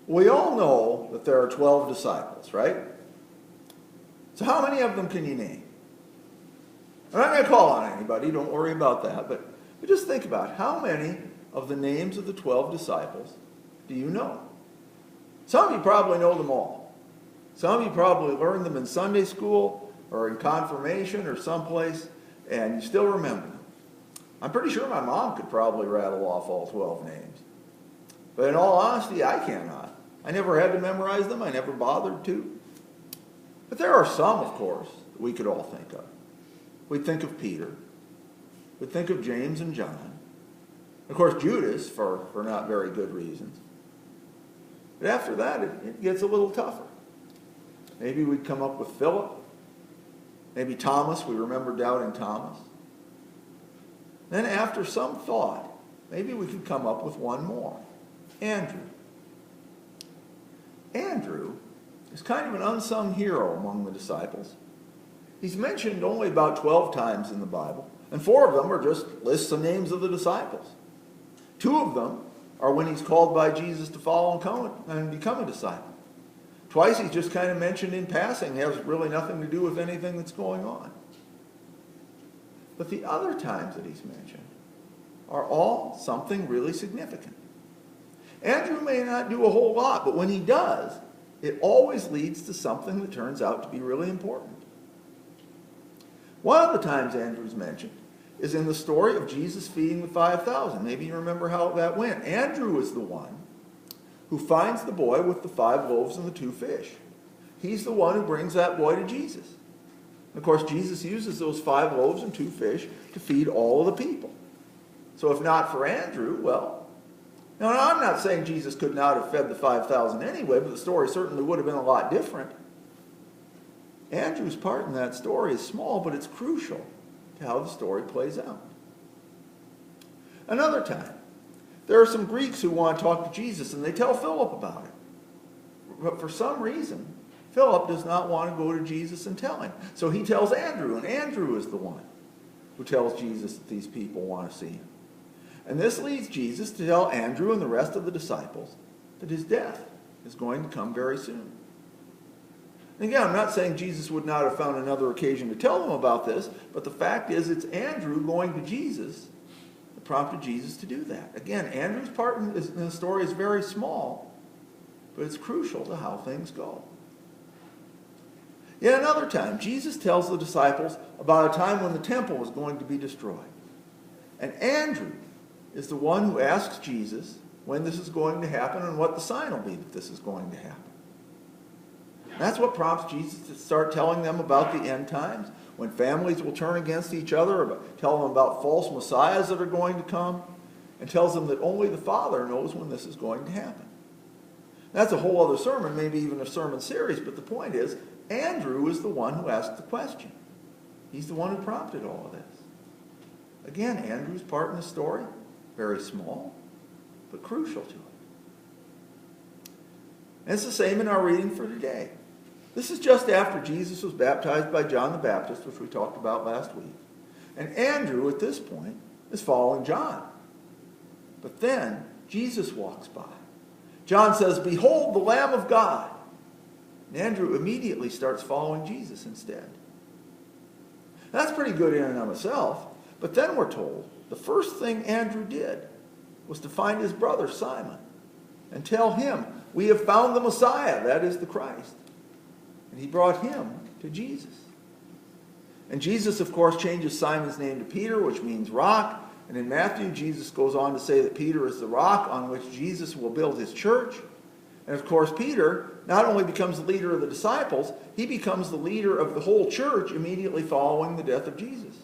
We all know that there are 12 disciples, right? So how many of them can you name? I'm not going to call on anybody, don't worry about that, but just think about how many of the names of the 12 disciples do you know? Some of you probably know them all. Some of you probably learned them in Sunday school or in confirmation or someplace, and you still remember them. I'm pretty sure my mom could probably rattle off all 12 names. But in all honesty, I cannot. I never had to memorize them. I never bothered to. But there are some, of course, that we could all think of. We'd think of Peter. We'd think of James and John. Of course, Judas, for not very good reasons. But after that, it gets a little tougher. Maybe we'd come up with Philip. Maybe Thomas. We remember doubting Thomas. Then after some thought, maybe we could come up with one more. Andrew. Andrew is kind of an unsung hero among the disciples. He's mentioned only about 12 times in the Bible, and 4 of them are just lists of names of the disciples. 2 of them are when he's called by Jesus to follow and become a disciple. Twice he's just kind of mentioned in passing. He has really nothing to do with anything that's going on. But the other times that he's mentioned are all something really significant. Andrew may not do a whole lot, but when he does, it always leads to something that turns out to be really important. One of the times Andrew's mentioned is in the story of Jesus feeding the 5,000. Maybe you remember how that went. Andrew is the one who finds the boy with the 5 loaves and the 2 fish. He's the one who brings that boy to Jesus. And of course, Jesus uses those 5 loaves and 2 fish to feed all of the people. So if not for Andrew, well, now I'm not saying Jesus could not have fed the 5,000 anyway, but the story certainly would have been a lot different. Andrew's part in that story is small, but it's crucial to how the story plays out. Another time, there are some Greeks who want to talk to Jesus, and they tell Philip about it. But for some reason, Philip does not want to go to Jesus and tell him. So he tells Andrew, and Andrew is the one who tells Jesus that these people want to see him. And this leads Jesus to tell Andrew and the rest of the disciples that his death is going to come very soon. And again, I'm not saying Jesus would not have found another occasion to tell them about this, but the fact is it's Andrew going to Jesus that prompted Jesus to do that. Again, Andrew's part in the story is very small, but it's crucial to how things go. Yet another time, Jesus tells the disciples about a time when the temple was going to be destroyed. And Andrew is the one who asks Jesus when this is going to happen and what the sign will be that this is going to happen. That's what prompts Jesus to start telling them about the end times, when families will turn against each other, or tell them about false messiahs that are going to come, and tells them that only the Father knows when this is going to happen. That's a whole other sermon, maybe even a sermon series, but the point is, Andrew is the one who asked the question. He's the one who prompted all of this. Again, Andrew's part in the story, very small, but crucial to it. And it's the same in our reading for today. This is just after Jesus was baptized by John the Baptist, which we talked about last week. And Andrew, at this point, is following John. But then Jesus walks by. John says, "Behold the Lamb of God." And Andrew immediately starts following Jesus instead. That's pretty good in and of itself. But then we're told the first thing Andrew did was to find his brother Simon and tell him, "We have found the Messiah," that is the Christ. And he brought him to Jesus. And Jesus, of course, changes Simon's name to Peter, which means rock. And in Matthew, Jesus goes on to say that Peter is the rock on which Jesus will build his church. And of course, Peter not only becomes the leader of the disciples, he becomes the leader of the whole church immediately following the death of Jesus.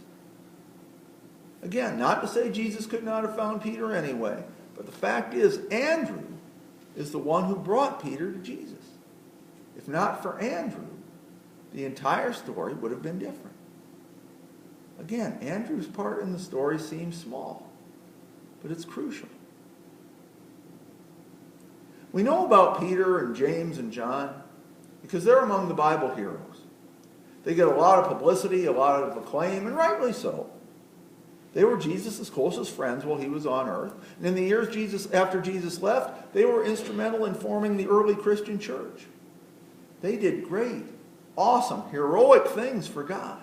Again, not to say Jesus could not have found Peter anyway, but the fact is Andrew is the one who brought Peter to Jesus. If not for Andrew, the entire story would have been different. Again, Andrew's part in the story seems small, but it's crucial. We know about Peter and James and John because they're among the Bible heroes. They get a lot of publicity, a lot of acclaim, and rightly so. They were Jesus' closest friends while he was on earth. And in the years after Jesus left, they were instrumental in forming the early Christian church. They did great, awesome, heroic things for God.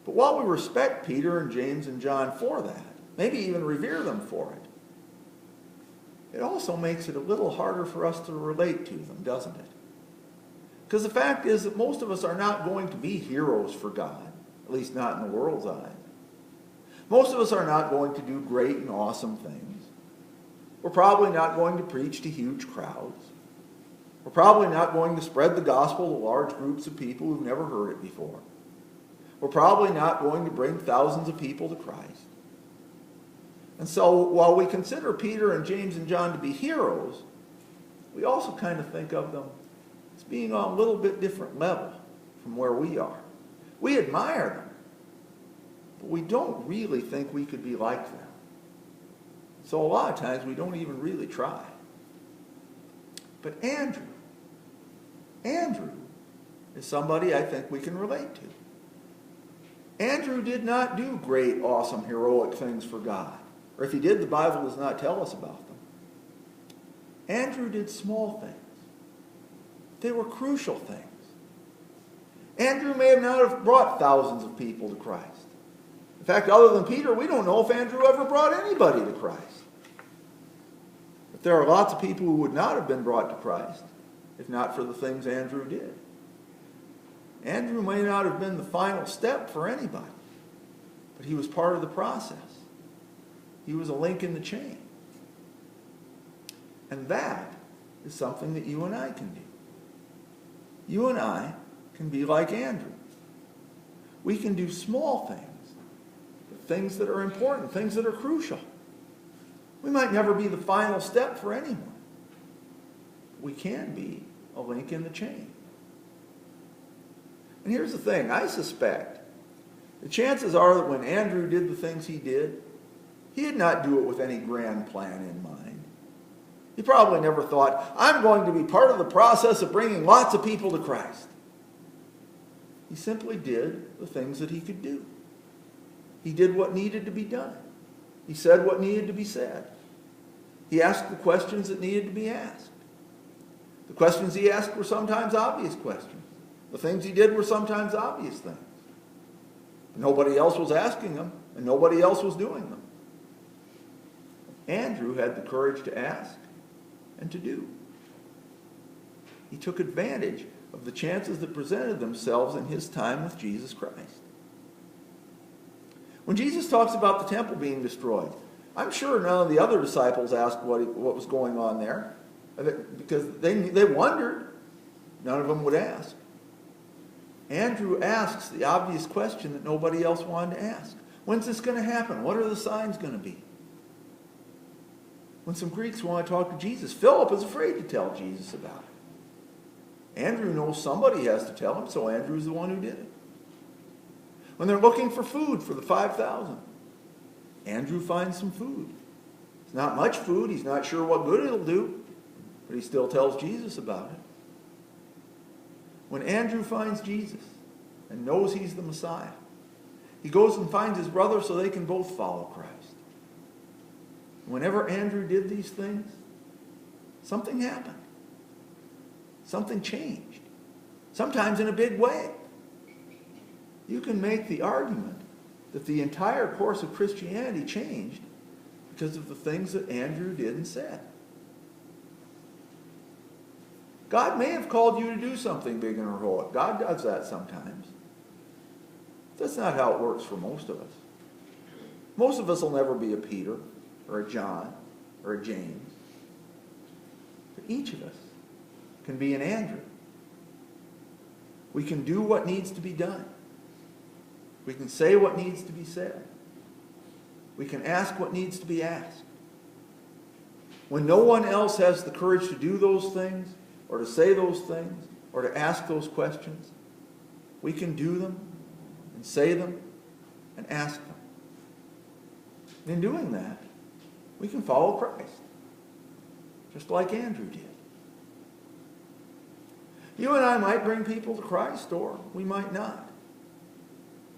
But while we respect Peter and James and John for that, maybe even revere them for it, it also makes it a little harder for us to relate to them, doesn't it? Because the fact is that most of us are not going to be heroes for God, at least not in the world's eyes. Most of us are not going to do great and awesome things. We're probably not going to preach to huge crowds. We're probably not going to spread the gospel to large groups of people who've never heard it before. We're probably not going to bring thousands of people to Christ. And so while we consider Peter and James and John to be heroes, we also kind of think of them as being on a little bit different level from where we are. We admire them, but we don't really think we could be like them. So a lot of times we don't even really try. But Andrew is somebody I think we can relate to. Andrew did not do great, awesome, heroic things for God. Or if he did, the Bible does not tell us about them. Andrew did small things. They were crucial things. Andrew may have not have brought thousands of people to Christ. In fact, other than Peter, we don't know if Andrew ever brought anybody to Christ. But there are lots of people who would not have been brought to Christ if not for the things Andrew did. Andrew may not have been the final step for anybody, but he was part of the process. He was a link in the chain. And that is something that you and I can do. You and I can be like Andrew. We can do small things, but things that are important, things that are crucial. We might never be the final step for anyone. We can be a link in the chain. And here's the thing, I suspect the chances are that when Andrew did the things he did did not do it with any grand plan in mind. He probably never thought, I'm going to be part of the process of bringing lots of people to Christ. He simply did the things that he could do. He did what needed to be done. He said what needed to be said. He asked the questions that needed to be asked. The questions he asked were sometimes obvious questions. The things he did were sometimes obvious things. Nobody else was asking them, and nobody else was doing them. Andrew had the courage to ask and to do. He took advantage of the chances that presented themselves in his time with Jesus Christ. When Jesus talks about the temple being destroyed, I'm sure none of the other disciples asked what was going on there, because they wondered. None of them would ask. Andrew asks the obvious question that nobody else wanted to ask. When's this going to happen? What are the signs going to be? When some Greeks want to talk to Jesus, Philip is afraid to tell Jesus about it. Andrew knows somebody has to tell him, so Andrew's the one who did it. When they're looking for food for the 5,000, Andrew finds some food. It's not much food. He's not sure what good it'll do, but he still tells Jesus about it. When Andrew finds Jesus and knows he's the Messiah, he goes and finds his brother so they can both follow Christ. Whenever Andrew did these things, something happened. Something changed. Sometimes in a big way. You can make the argument that the entire course of Christianity changed because of the things that Andrew did and said. God may have called you to do something big and heroic. God does that sometimes. That's not how it works for most of us. Most of us will never be a Peter or a John or a James. But each of us can be an Andrew. We can do what needs to be done. We can say what needs to be said. We can ask what needs to be asked. When no one else has the courage to do those things, or to say those things, or to ask those questions, we can do them, and say them, and ask them. And in doing that, we can follow Christ, just like Andrew did. You and I might bring people to Christ, or we might not.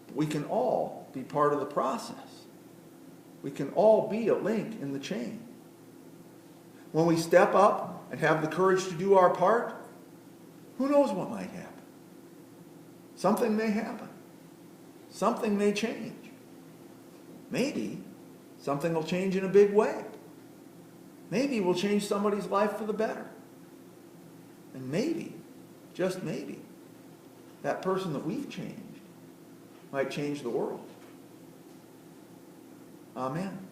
But we can all be part of the process. We can all be a link in the chain. When we step up and have the courage to do our part, who knows what might happen? Something may happen. Something may change. Maybe something will change in a big way. Maybe we'll change somebody's life for the better. And maybe, just maybe, that person that we've changed might change the world. Amen.